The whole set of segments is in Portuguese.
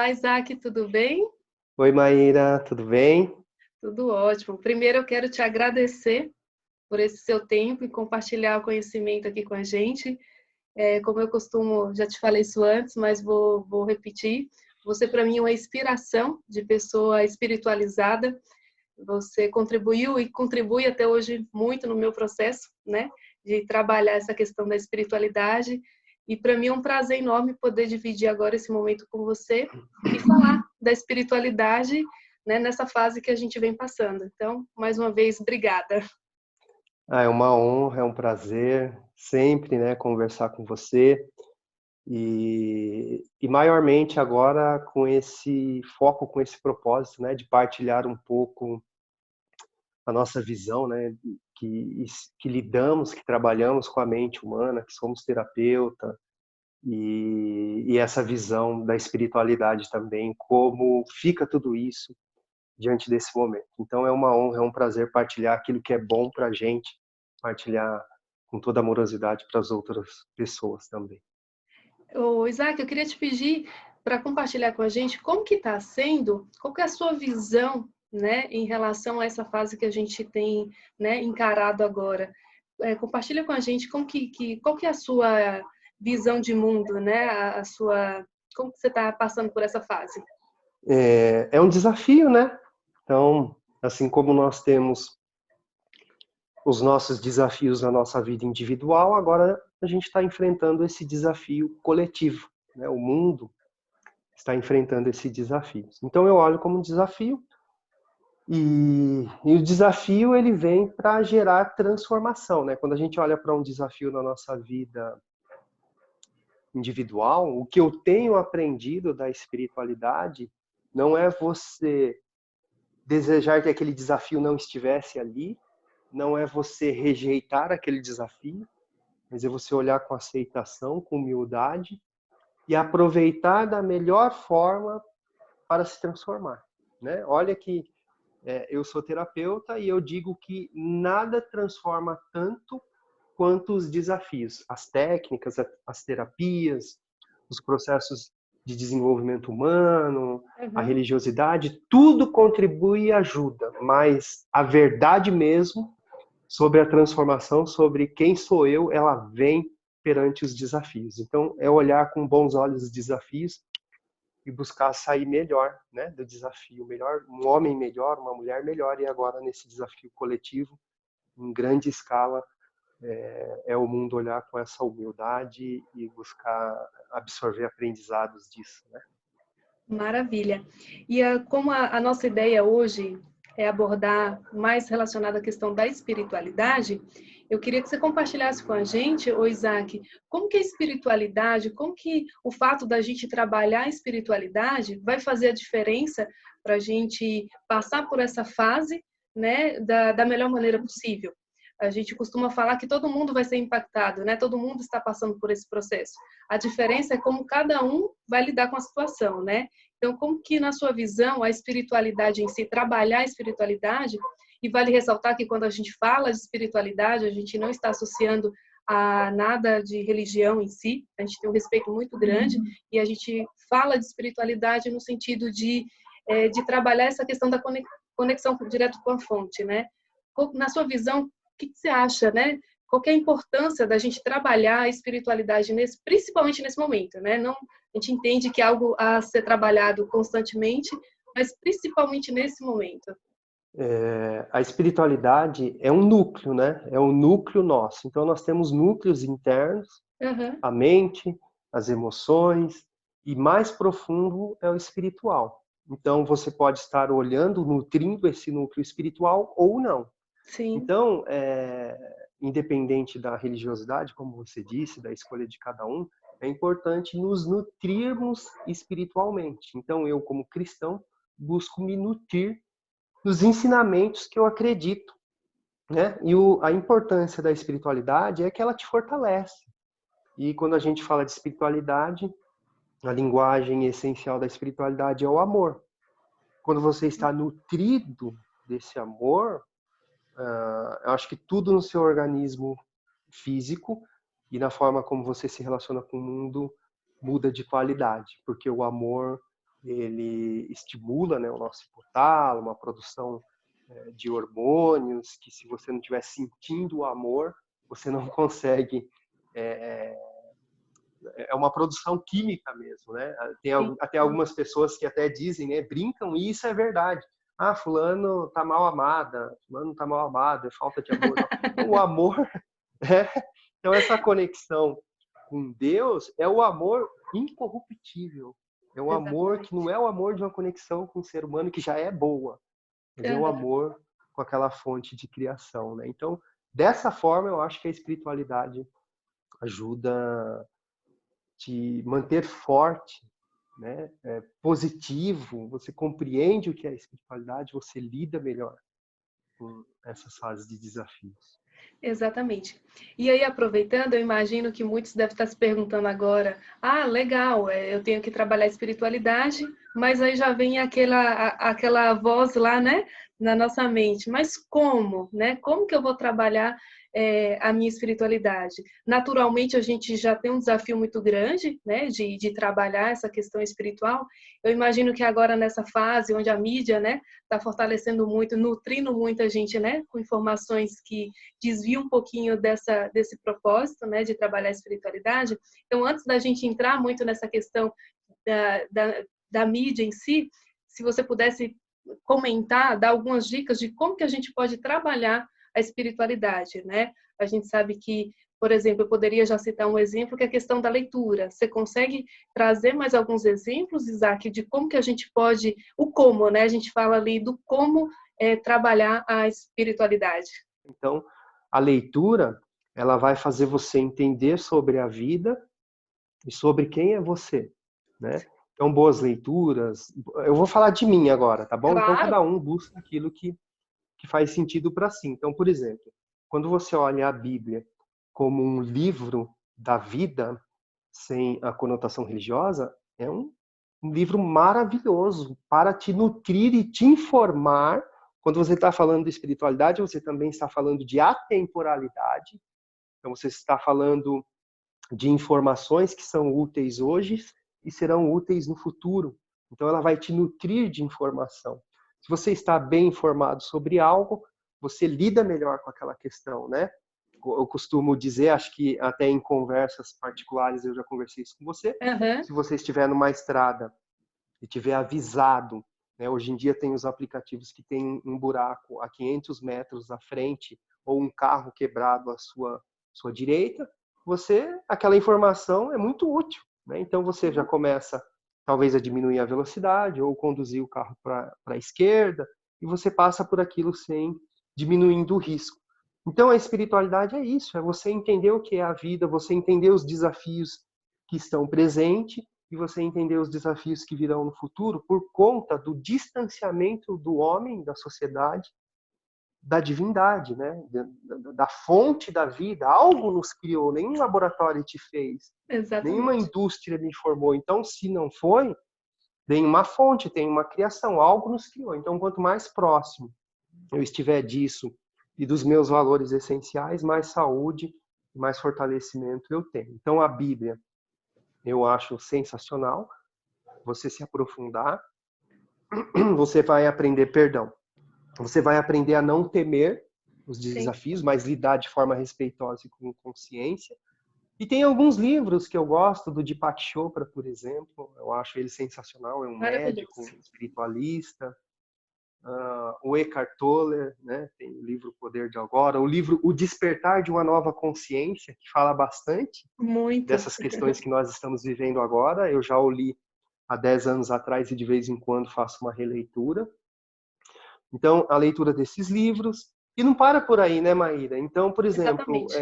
Olá, Isaac, tudo bem? Oi, Maíra, tudo bem? Tudo ótimo. Primeiro, eu quero te agradecer por esse seu tempo e compartilhar o conhecimento aqui com a gente. Como eu costumo, já te falei isso antes, mas vou repetir. Você, para mim, é uma inspiração de pessoa espiritualizada. Você contribuiu e contribui até hoje muito no meu processo, né, de trabalhar essa questão da espiritualidade. E para mim é um prazer enorme poder dividir agora esse momento com você e falar da espiritualidade, né, nessa fase que a gente vem passando. Então, mais uma vez, obrigada. É uma honra, é um prazer sempre, né, conversar com você e maiormente agora com esse foco, com esse propósito, né, de partilhar um pouco a nossa visão, né, que, que lidamos, que trabalhamos com a mente humana, que somos terapeuta e essa visão da espiritualidade também, como fica tudo isso diante desse momento. Então é uma honra, é um prazer partilhar aquilo que é bom para a gente, partilhar com toda amorosidade para as outras pessoas também. Ô, Isaac, eu queria te pedir para compartilhar com a gente como que está sendo, qual que é a sua visão, né, em relação a essa fase que a gente tem, né, encarado agora. Compartilha com a gente qual que é a sua visão de mundo, né, como que você está passando por essa fase? É um desafio, né? Então, assim como nós temos os nossos desafios na nossa vida individual, agora a gente está enfrentando esse desafio coletivo, né? O mundo está enfrentando esse desafio. Então eu olho como um desafio e o desafio ele vem para gerar transformação, né? Quando a gente olha para um desafio na nossa vida individual, o que eu tenho aprendido da espiritualidade não é você desejar que aquele desafio não estivesse ali, não é você rejeitar aquele desafio, mas é você olhar com aceitação, com humildade e aproveitar da melhor forma para se transformar, né? Olha que eu sou terapeuta e eu digo que nada transforma tanto quanto os desafios, as técnicas, as terapias, os processos de desenvolvimento humano, a Uhum. religiosidade, tudo contribui e ajuda, mas a verdade mesmo sobre a transformação, sobre quem sou eu, ela vem perante os desafios. Então, é olhar com bons olhos os desafios e buscar sair melhor, né, do desafio, melhor, um homem melhor, uma mulher melhor, e agora nesse desafio coletivo, em grande escala, é o mundo olhar com essa humildade e buscar absorver aprendizados disso, né? Maravilha. E como a nossa ideia hoje é abordar mais relacionada à questão da espiritualidade, eu queria que você compartilhasse com a gente, ô Isaac, como que a espiritualidade, como que o fato da gente trabalhar a espiritualidade vai fazer a diferença para a gente passar por essa fase, né, da melhor maneira possível. A gente costuma falar que todo mundo vai ser impactado, né? Todo mundo está passando por esse processo. A diferença é como cada um vai lidar com a situação, né? Então, como que, na sua visão, a espiritualidade em si, trabalhar a espiritualidade, e vale ressaltar que quando a gente fala de espiritualidade, a gente não está associando a nada de religião em si, a gente tem um respeito muito grande, e a gente fala de espiritualidade no sentido de trabalhar essa questão da conexão direto com a fonte, né? Na sua visão, o que você acha, né? Qual que é a importância da gente trabalhar a espiritualidade, principalmente nesse momento, né? Não, a gente entende que é algo a ser trabalhado constantemente, mas principalmente nesse momento. A espiritualidade é um núcleo, né? É um núcleo nosso. Então nós temos núcleos internos, Uhum. a mente, as emoções, e mais profundo é o espiritual. Então você pode estar olhando, nutrindo esse núcleo espiritual ou não. Sim. Então, independente da religiosidade, como você disse, da escolha de cada um, é importante nos nutrirmos espiritualmente. Então, eu, como cristão, busco me nutrir dos ensinamentos que eu acredito, né? E a importância da espiritualidade é que ela te fortalece. E quando a gente fala de espiritualidade, a linguagem essencial da espiritualidade é o amor. Quando você está nutrido desse amor, eu acho que tudo no seu organismo físico e na forma como você se relaciona com o mundo muda de qualidade, porque o amor ele estimula, né, o nosso hipotálamo, uma produção de hormônios que, se você não estiver sentindo o amor, você não consegue. É uma produção química mesmo, né? Tem até algumas pessoas que até dizem, né, brincam, e isso é verdade. Ah, fulano tá mal amada, fulano tá mal amado, é falta de amor. Então, o amor, então essa conexão com Deus é o amor incorruptível. É um amor que não é o amor de uma conexão com o ser humano que já é boa, mas é o amor com aquela fonte de criação, né? Então, dessa forma, eu acho que a espiritualidade ajuda te manter forte, né? Positivo, você compreende o que é espiritualidade, você lida melhor com essas fases de desafios. Exatamente. E aí, aproveitando, eu imagino que muitos devem estar se perguntando agora: ah, legal, eu tenho que trabalhar a espiritualidade, mas aí já vem aquela voz lá, né, na nossa mente. Mas como, né? Como que eu vou trabalhar a minha espiritualidade? Naturalmente, a gente já tem um desafio muito grande, né, de trabalhar essa questão espiritual. Eu imagino que agora, nessa fase onde a mídia, né, está fortalecendo muito, nutrindo muita gente, né, com informações que desvia um pouquinho desse propósito, né, de trabalhar a espiritualidade. Então, antes da gente entrar muito nessa questão da mídia em si, se você pudesse comentar, dar algumas dicas de como que a gente pode trabalhar a espiritualidade, né? A gente sabe que, por exemplo, eu poderia já citar um exemplo, que é a questão da leitura. Você consegue trazer mais alguns exemplos, Isaac, de como que a gente pode, o como, né? A gente fala ali do como trabalhar a espiritualidade. Então, a leitura, ela vai fazer você entender sobre a vida e sobre quem é você, né? Então, boas leituras. Eu vou falar de mim agora, tá bom? Então, Claro. cada um busca aquilo que faz sentido para si. Então, por exemplo, quando você olha a Bíblia como um livro da vida, sem a conotação religiosa, é um livro maravilhoso para te nutrir e te informar. Quando você está falando de espiritualidade, você também está falando de atemporalidade. Então, você está falando de informações que são úteis hoje e serão úteis no futuro. Então, ela vai te nutrir de informação. Se você está bem informado sobre algo, você lida melhor com aquela questão, né? Eu costumo dizer, acho que até em conversas particulares eu já conversei isso com você, Uhum. se você estiver numa estrada e tiver avisado, né? Hoje em dia tem os aplicativos que tem um buraco a 500 metros à frente ou um carro quebrado à sua direita, aquela informação é muito útil, né? Então você já começa talvez a diminuir a velocidade ou conduzir o carro para a esquerda e você passa por aquilo sem diminuindo o risco. Então a espiritualidade é isso, é você entender o que é a vida, você entender os desafios que estão presentes e você entender os desafios que virão no futuro por conta do distanciamento do homem, da sociedade, da divindade, né? Da fonte da vida. Algo nos criou, nenhum laboratório te fez, nenhuma Exatamente. indústria me formou. Então, se não foi, tem uma fonte, tem uma criação, algo nos criou. Então, quanto mais próximo eu estiver disso e dos meus valores essenciais, mais saúde, mais fortalecimento eu tenho. Então, a Bíblia eu acho sensacional. Você se aprofundar, você vai aprender, perdão, você vai aprender a não temer os Sim. desafios, mas lidar de forma respeitosa e com consciência. E tem alguns livros que eu gosto, do Deepak Chopra, por exemplo, eu acho ele sensacional, é um médico, Maravilhoso. um espiritualista. O Eckhart Tolle, né, tem o livro O Poder de Agora, o livro O Despertar de uma Nova Consciência, que fala bastante Muito. dessas questões que nós estamos vivendo agora. Eu já o li há 10 anos atrás e de vez em quando faço uma releitura. Então, a leitura desses livros. E não para por aí, né, Maíra? Então, por exemplo, Exatamente.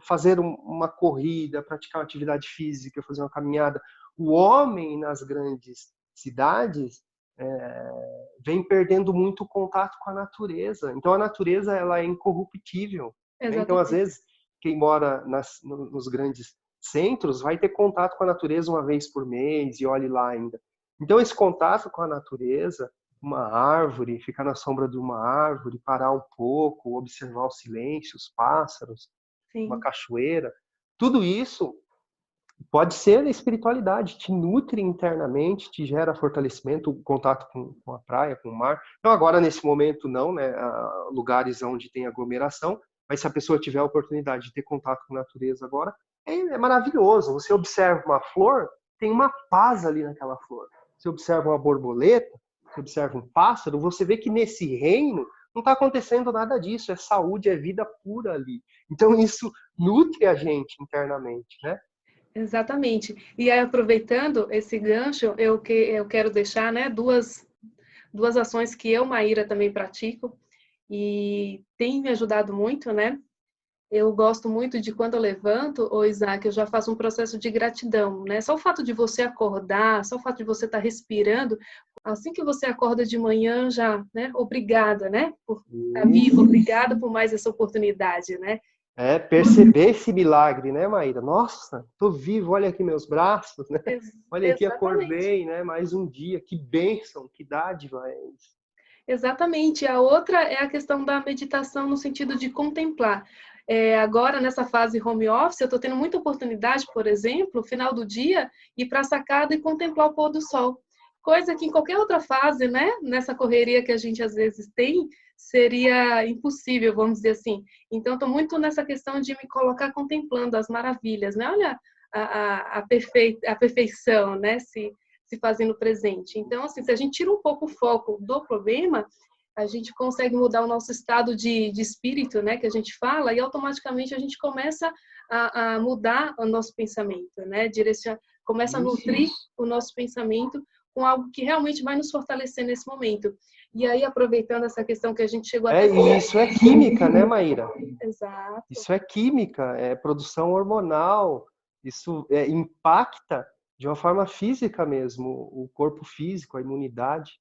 fazer uma corrida, praticar uma atividade física, fazer uma caminhada. O homem nas grandes cidades vem perdendo muito contato com a natureza. Então, a natureza ela é incorruptível. Né? Então, às Exatamente. vezes, quem mora nos grandes centros vai ter contato com a natureza uma vez por mês e olhe lá ainda. Então, esse contato com a natureza, uma árvore, ficar na sombra de uma árvore, parar um pouco, observar o silêncio, os pássaros, uma Sim. cachoeira, tudo isso Pode ser a espiritualidade, te nutre internamente, te gera fortalecimento, o contato com a praia, com o mar. Então, agora, nesse momento, não, né? Lugares onde tem aglomeração, mas se a pessoa tiver a oportunidade de ter contato com a natureza agora, é maravilhoso. Você observa uma flor, tem uma paz ali naquela flor. Você observa uma borboleta, você observa um pássaro, você vê que nesse reino não está acontecendo nada disso, é saúde, é vida pura ali. Então, isso nutre a gente internamente, né? Exatamente. E aí, aproveitando esse gancho, eu quero deixar, né, duas ações que eu, Maíra, também pratico e tem me ajudado muito, né? Eu gosto muito de quando eu levanto, ô Isaac, eu já faço um processo de gratidão, né? Só o fato de você acordar, só o fato de você estar respirando, assim que você acorda de manhã já, né? Obrigada, né? Por estar vivo, obrigada por mais essa oportunidade, né? Perceber esse milagre, né, Maíra? Nossa, tô vivo, olha aqui meus braços, né? Olha aqui, Exatamente. acordei, né? Mais um dia, que bênção, que dádiva é isso. Exatamente. A outra é a questão da meditação no sentido de contemplar. Agora, nessa fase home office, eu estou tendo muita oportunidade, por exemplo, final do dia, ir para a sacada e contemplar o pôr do sol. Coisa que em qualquer outra fase, né, nessa correria que a gente às vezes tem, seria impossível, vamos dizer assim. Então, estou muito nessa questão de me colocar contemplando as maravilhas, né? Olha a perfeição, né? Se fazendo presente. Então, assim, se a gente tira um pouco o foco do problema, a gente consegue mudar o nosso estado de espírito, né, que a gente fala, e automaticamente a gente começa a mudar o nosso pensamento, né, começa a nutrir o nosso pensamento com algo que realmente vai nos fortalecer nesse momento. E aí, aproveitando essa questão que a gente chegou até... Isso é química, né, Maíra? Exato. Isso é química, é produção hormonal, isso impacta de uma forma física mesmo, o corpo físico, a imunidade.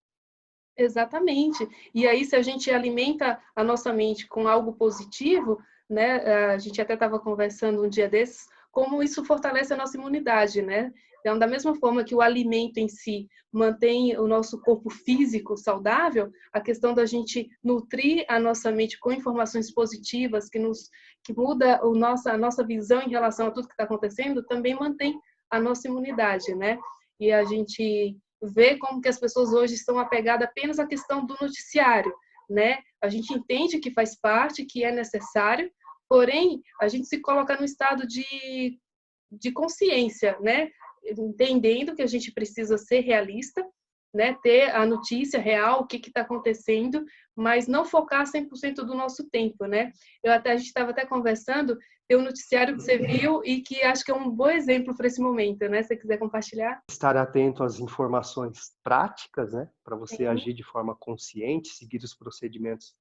Exatamente. E aí, se a gente alimenta a nossa mente com algo positivo, né? A gente até estava conversando um dia desses, como isso fortalece a nossa imunidade, né? Então, da mesma forma que o alimento em si mantém o nosso corpo físico saudável, a questão da gente nutrir a nossa mente com informações positivas que muda a nossa visão em relação a tudo que está acontecendo, também mantém a nossa imunidade, né? E a gente ver como que as pessoas hoje estão apegadas apenas à questão do noticiário, né? A gente entende que faz parte, que é necessário, porém, a gente se coloca no estado de consciência, né? Entendendo que a gente precisa ser realista, né? Ter a notícia real, o que está acontecendo, mas não focar 100% do nosso tempo, né? A gente estava até conversando, tem um noticiário que você viu e que acho que é um bom exemplo para esse momento, né? Se você quiser compartilhar. Estar atento às informações práticas, né, para você Sim. agir de forma consciente, seguir os procedimentos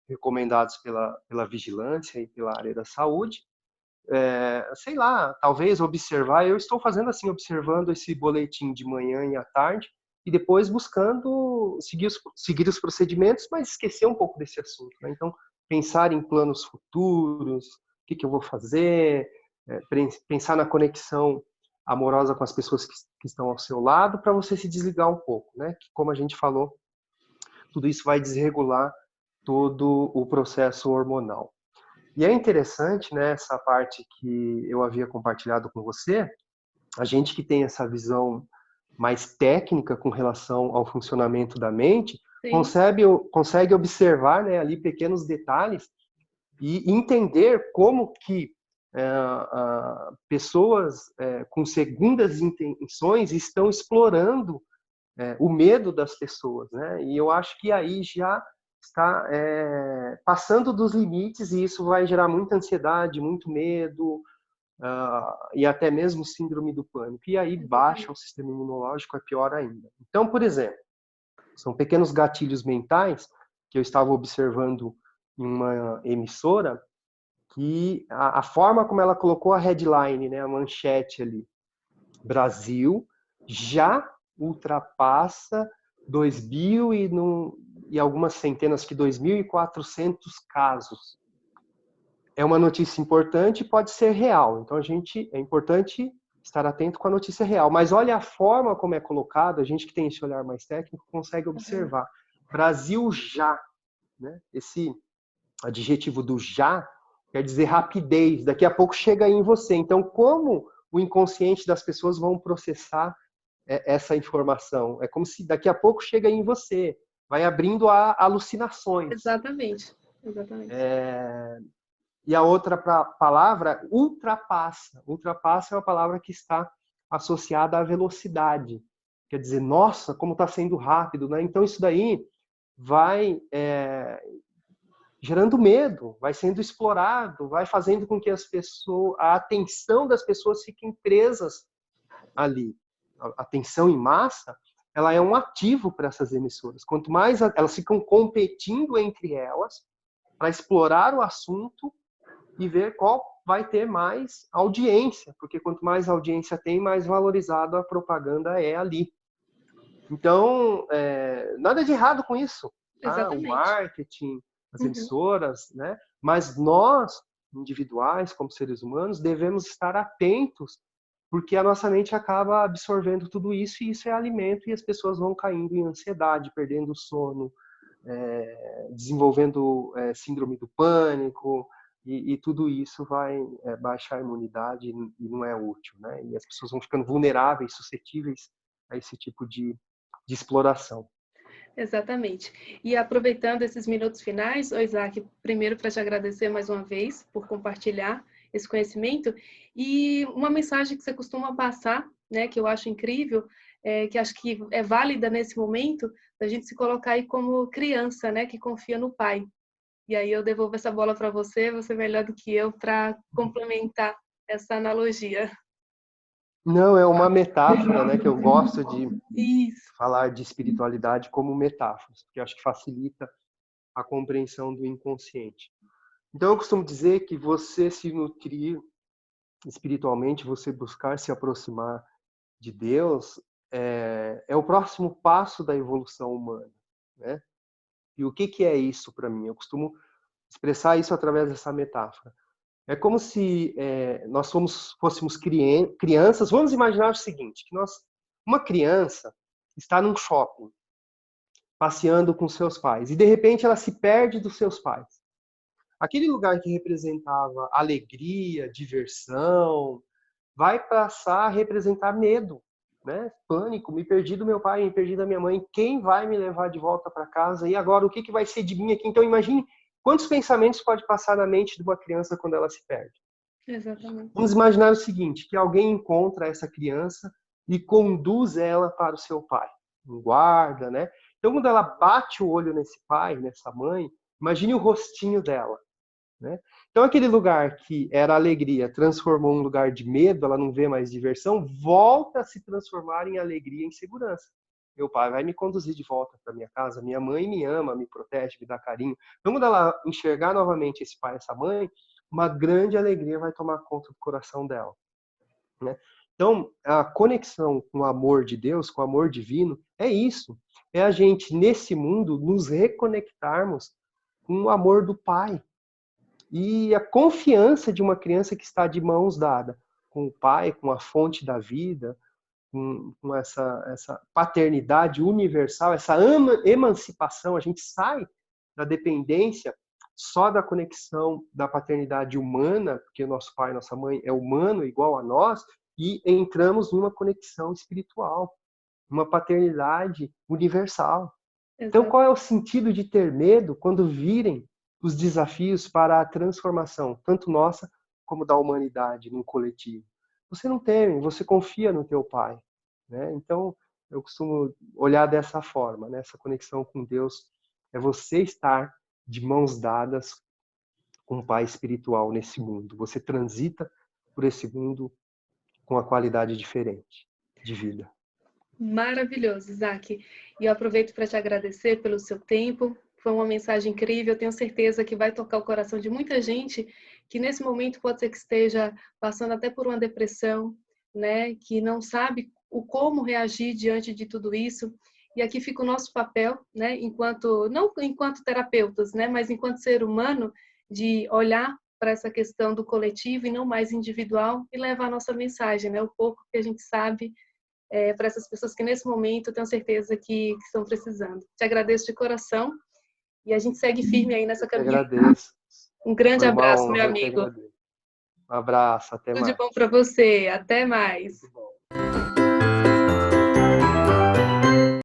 recomendados pela vigilância e pela área da saúde. Sei lá, talvez observar, eu estou fazendo assim, observando esse boletim de manhã e à tarde, e depois buscando seguir os procedimentos, mas esquecer um pouco desse assunto, né? Então, pensar em planos futuros, o que eu vou fazer, pensar na conexão amorosa com as pessoas que estão ao seu lado, para você se desligar um pouco, né? Que, como a gente falou, tudo isso vai desregular todo o processo hormonal. E é interessante, né, essa parte que eu havia compartilhado com você, a gente que tem essa visão mais técnica com relação ao funcionamento da mente, Sim. consegue observar, né, ali pequenos detalhes e entender como que pessoas com segundas intenções estão explorando o medo das pessoas, né? E eu acho que aí já está passando dos limites e isso vai gerar muita ansiedade, muito medo e até mesmo síndrome do pânico. E aí baixa o sistema imunológico, é pior ainda. Então, por exemplo, são pequenos gatilhos mentais que eu estava observando em uma emissora que a forma como ela colocou a headline, né, a manchete ali, Brasil já ultrapassa 2.000 e algumas centenas, que 2.400 casos. É uma notícia importante e pode ser real. Então, é importante estar atento com a notícia real. Mas olha a forma como é colocado, a gente que tem esse olhar mais técnico consegue observar. Brasil já, né? Esse adjetivo do já quer dizer rapidez, daqui a pouco chega aí em você. Então, como o inconsciente das pessoas vão processar essa informação. É como se daqui a pouco chega em você, vai abrindo a alucinações. Exatamente. Exatamente. E a outra palavra, ultrapassa. Ultrapassa é uma palavra que está associada à velocidade. Quer dizer, nossa, como está sendo rápido, né? Então isso daí vai gerando medo, vai sendo explorado, vai fazendo com que a atenção das pessoas fiquem presas ali. A atenção em massa, ela é um ativo para essas emissoras. Quanto mais elas ficam competindo entre elas para explorar o assunto e ver qual vai ter mais audiência, porque quanto mais audiência tem, mais valorizado a propaganda é ali. Então, nada de errado com isso, tá? O Exatamente. marketing, as emissoras, né? Mas nós, individuais, como seres humanos, devemos estar atentos, porque a nossa mente acaba absorvendo tudo isso, e isso é alimento, e as pessoas vão caindo em ansiedade, perdendo o sono, desenvolvendo síndrome do pânico, e tudo isso vai baixar a imunidade e não é útil, né? E as pessoas vão ficando vulneráveis, suscetíveis a esse tipo de exploração. Exatamente. E aproveitando esses minutos finais, Isaac, primeiro para te agradecer mais uma vez por compartilhar esse conhecimento e uma mensagem que você costuma passar, né, que eu acho incrível, que acho que é válida nesse momento, da gente se colocar aí como criança, né, que confia no pai. E aí eu devolvo essa bola para você é melhor do que eu para complementar essa analogia. Não, é uma metáfora, né, que eu gosto de Isso. falar de espiritualidade como metáforas, porque acho que facilita a compreensão do inconsciente. Então eu costumo dizer que você se nutrir espiritualmente, você buscar se aproximar de Deus, é o próximo passo da evolução humana, né? E o que é isso para mim? Eu costumo expressar isso através dessa metáfora. É como se nós fôssemos crianças. Vamos imaginar o seguinte, que uma criança está num shopping, passeando com seus pais, e de repente ela se perde dos seus pais. Aquele lugar que representava alegria, diversão, vai passar a representar medo, né? Pânico, me perdi do meu pai, me perdi da minha mãe, quem vai me levar de volta para casa? E agora, o que vai ser de mim aqui? Então, imagine quantos pensamentos pode passar na mente de uma criança quando ela se perde. Exatamente. Vamos imaginar o seguinte, que alguém encontra essa criança e conduz ela para o seu pai, um guarda, né? Então, quando ela bate o olho nesse pai, nessa mãe, imagine o rostinho dela, né? Então, aquele lugar que era alegria transformou um lugar de medo, ela não vê mais diversão, volta a se transformar em alegria e em segurança. Meu pai vai me conduzir de volta para minha casa, minha mãe me ama, me protege, me dá carinho. Então, quando ela enxergar novamente esse pai, essa mãe, uma grande alegria vai tomar conta do coração dela, né? Então, a conexão com o amor de Deus, com o amor divino, é isso. É a gente, nesse mundo, nos reconectarmos com o amor do Pai. E a confiança de uma criança que está de mãos dadas com o Pai, com a fonte da vida, com essa paternidade universal, essa emancipação, a gente sai da dependência só da conexão da paternidade humana, porque o nosso pai e nossa mãe é humano, igual a nós, e entramos numa conexão espiritual, uma paternidade universal. Então, qual é o sentido de ter medo quando virem os desafios para a transformação, tanto nossa como da humanidade, num coletivo? Você não teme, você confia no teu pai, né? Então, eu costumo olhar dessa forma, né? Essa conexão com Deus é você estar de mãos dadas com o pai espiritual nesse mundo. Você transita por esse mundo com uma qualidade diferente de vida. Maravilhoso, Isaac. E eu aproveito para te agradecer pelo seu tempo. Foi uma mensagem incrível. Eu tenho certeza que vai tocar o coração de muita gente que nesse momento pode ser que esteja passando até por uma depressão, né? Que não sabe o como reagir diante de tudo isso. E aqui fica o nosso papel, né? Não enquanto terapeutas, né? Mas enquanto ser humano, de olhar para essa questão do coletivo e não mais individual e levar a nossa mensagem, né? O pouco que a gente sabe para essas pessoas que nesse momento eu tenho certeza que estão precisando. Te agradeço de coração e a gente segue firme aí nessa Eu caminhada. agradeço. Um grande Foi uma abraço, meu honra, eu que amigo. agradeço. Um abraço, até Tudo de mais. bom para você. Até mais. Muito bom.